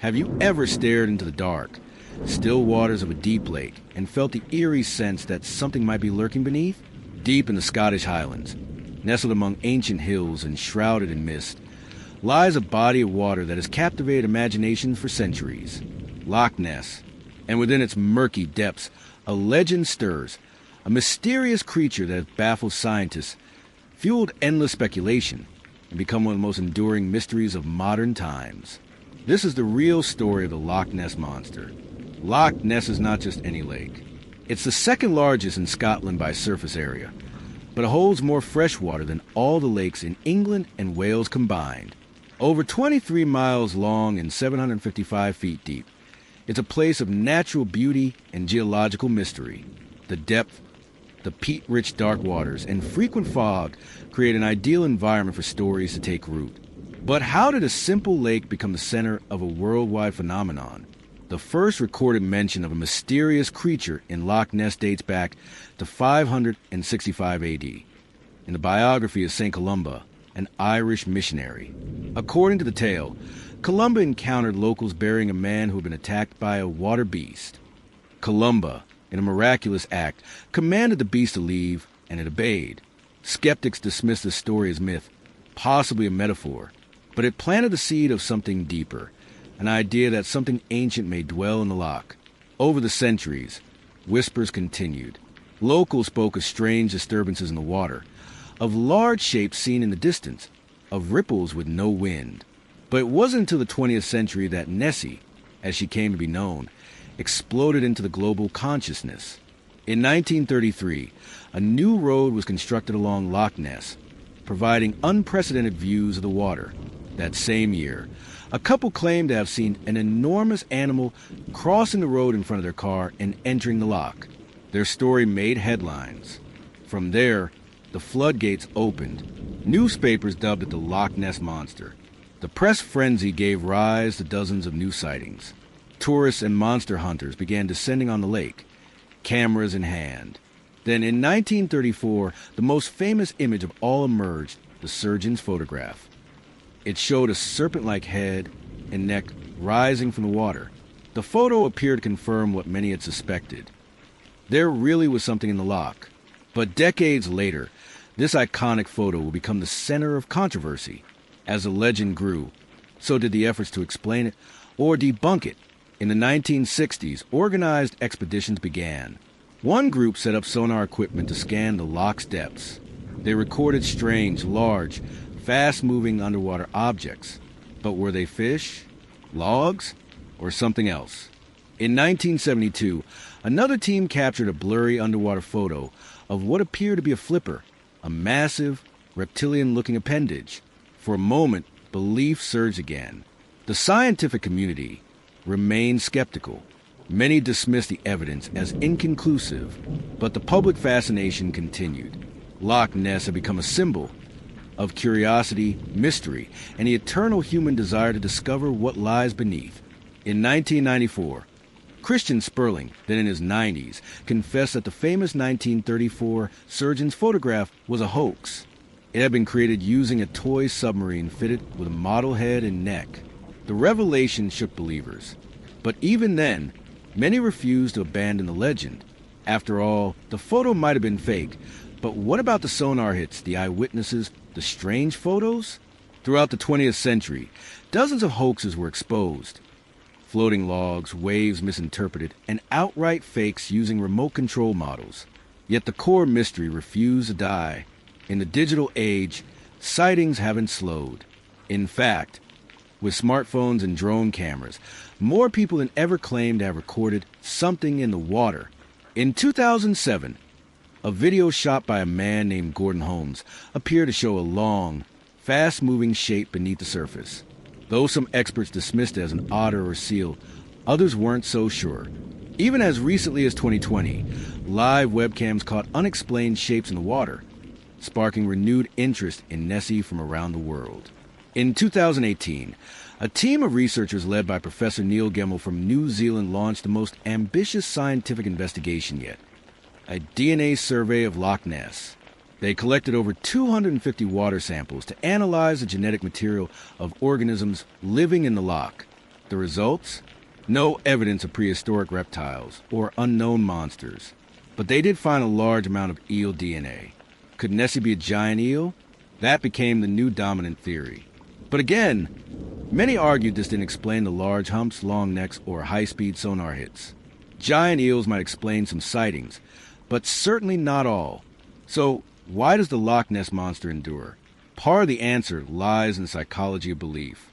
Have you ever stared into the dark, still waters of a deep lake, and felt the eerie sense that something might be lurking beneath? Deep in the Scottish Highlands, nestled among ancient hills and shrouded in mist, lies a body of water that has captivated imaginations for centuries. Loch Ness. And within its murky depths, a legend stirs, a mysterious creature that has baffled scientists, fueled endless speculation, and become one of the most enduring mysteries of modern times. This is the real story of the Loch Ness Monster. Loch Ness is not just any lake. It's the second largest in Scotland by surface area, but it holds more fresh water than all the lakes in England and Wales combined. Over 23 miles long and 755 feet deep, it's a place of natural beauty and geological mystery. The depth, the peat-rich dark waters, and frequent fog create an ideal environment for stories to take root. But how did a simple lake become the center of a worldwide phenomenon? The first recorded mention of a mysterious creature in Loch Ness dates back to 565 AD, in the biography of St. Columba, an Irish missionary. According to the tale, Columba encountered locals burying a man who had been attacked by a water beast. Columba, in a miraculous act, commanded the beast to leave, and it obeyed. Skeptics dismissed the story as myth, possibly a metaphor, but it planted the seed of something deeper, an idea that something ancient may dwell in the loch. Over the centuries, whispers continued. Locals spoke of strange disturbances in the water, of large shapes seen in the distance, of ripples with no wind. But it wasn't until the 20th century that Nessie, as she came to be known, exploded into the global consciousness. In 1933, a new road was constructed along Loch Ness, providing unprecedented views of the water. That same year, a couple claimed to have seen an enormous animal crossing the road in front of their car and entering the loch. Their story made headlines. From there, the floodgates opened. Newspapers dubbed it the Loch Ness Monster. The press frenzy gave rise to dozens of new sightings. Tourists and monster hunters began descending on the lake, cameras in hand. Then in 1934, the most famous image of all emerged, the surgeon's photograph. It showed a serpent-like head and neck rising from the water. The photo appeared to confirm what many had suspected. There really was something in the loch. But decades later, this iconic photo will become the center of controversy. As the legend grew, so did the efforts to explain it or debunk it. In the 1960s, organized expeditions began. One group set up sonar equipment to scan the loch's depths. They recorded strange, large, fast-moving underwater objects. But were they fish, logs, or something else? In 1972, another team captured a blurry underwater photo of what appeared to be a flipper, a massive, reptilian-looking appendage. For a moment, belief surged again. The scientific community remained skeptical. Many dismissed the evidence as inconclusive, but the public fascination continued. Loch Ness had become a symbol of curiosity, mystery, and the eternal human desire to discover what lies beneath. In 1994, Christian Sperling, then in his 90s, confessed that the famous 1934 surgeon's photograph was a hoax. It had been created using a toy submarine fitted with a model head and neck. The revelation shook believers. But even then, many refused to abandon the legend. After all, the photo might have been fake, but what about the sonar hits, the eyewitnesses, the strange photos? Throughout the 20th century, dozens of hoaxes were exposed. Floating logs, waves misinterpreted, and outright fakes using remote control models. Yet the core mystery refused to die. In the digital age, sightings haven't slowed. In fact, with smartphones and drone cameras, more people than ever claim to have recorded something in the water. In 2007, a video shot by a man named Gordon Holmes appeared to show a long, fast-moving shape beneath the surface. Though some experts dismissed it as an otter or seal, others weren't so sure. Even as recently as 2020, live webcams caught unexplained shapes in the water, sparking renewed interest in Nessie from around the world. In 2018, a team of researchers led by Professor Neil Gemmell from New Zealand launched the most ambitious scientific investigation yet, a DNA survey of Loch Ness. They collected over 250 water samples to analyze the genetic material of organisms living in the loch. The results? No evidence of prehistoric reptiles or unknown monsters. But they did find a large amount of eel DNA. Could Nessie be a giant eel? That became the new dominant theory. But again, many argued this didn't explain the large humps, long necks, or high-speed sonar hits. Giant eels might explain some sightings, but certainly not all. So why does the Loch Ness Monster endure? Part of the answer lies in the psychology of belief.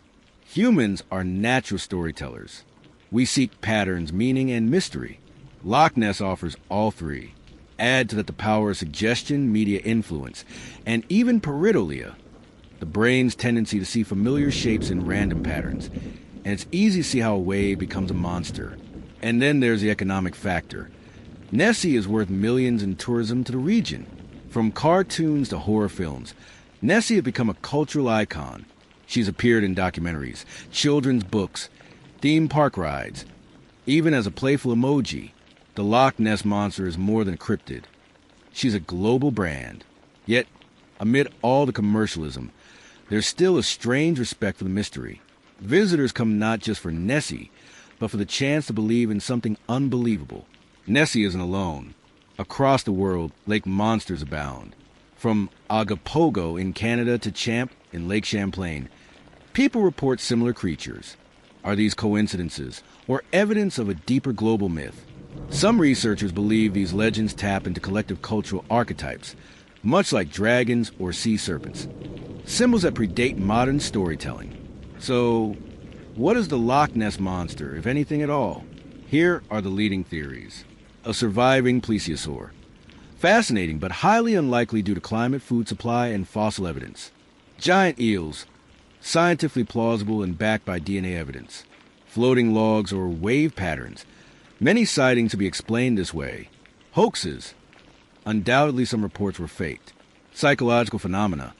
Humans are natural storytellers. We seek patterns, meaning, and mystery. Loch Ness offers all three. Add to that the power of suggestion, media influence, and even pareidolia, the brain's tendency to see familiar shapes in random patterns. And it's easy to see how a wave becomes a monster. And then there's the economic factor. Nessie is worth millions in tourism to the region. From cartoons to horror films, Nessie has become a cultural icon. She's appeared in documentaries, children's books, theme park rides. Even as a playful emoji, the Loch Ness Monster is more than a cryptid. She's a global brand. Yet, amid all the commercialism, there's still a strange respect for the mystery. Visitors come not just for Nessie, but for the chance to believe in something unbelievable. Nessie isn't alone. Across the world, lake monsters abound. From Agapogo in Canada to Champ in Lake Champlain, people report similar creatures. Are these coincidences or evidence of a deeper global myth? Some researchers believe these legends tap into collective cultural archetypes, much like dragons or sea serpents, symbols that predate modern storytelling. So, what is the Loch Ness Monster, if anything at all? Here are the leading theories. A surviving plesiosaur. Fascinating, but highly unlikely due to climate, food supply, and fossil evidence. Giant eels. Scientifically plausible and backed by DNA evidence. Floating logs or wave patterns. Many sightings to be explained this way. Hoaxes. Undoubtedly some reports were faked. Psychological phenomena.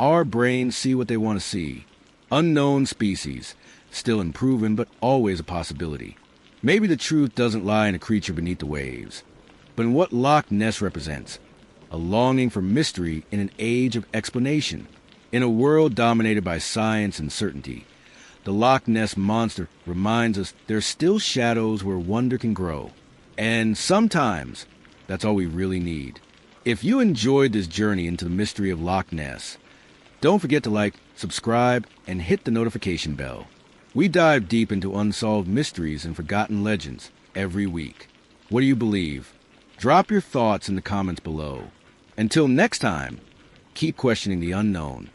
Our brains see what they want to see. Unknown species. Still unproven, but always a possibility. Maybe the truth doesn't lie in a creature beneath the waves, but in what Loch Ness represents. A longing for mystery in an age of explanation. In a world dominated by science and certainty, the Loch Ness Monster reminds us there's still shadows where wonder can grow. And sometimes, that's all we really need. If you enjoyed this journey into the mystery of Loch Ness, don't forget to like, subscribe, and hit the notification bell. We dive deep into unsolved mysteries and forgotten legends every week. What do you believe? Drop your thoughts in the comments below. Until next time, keep questioning the unknown.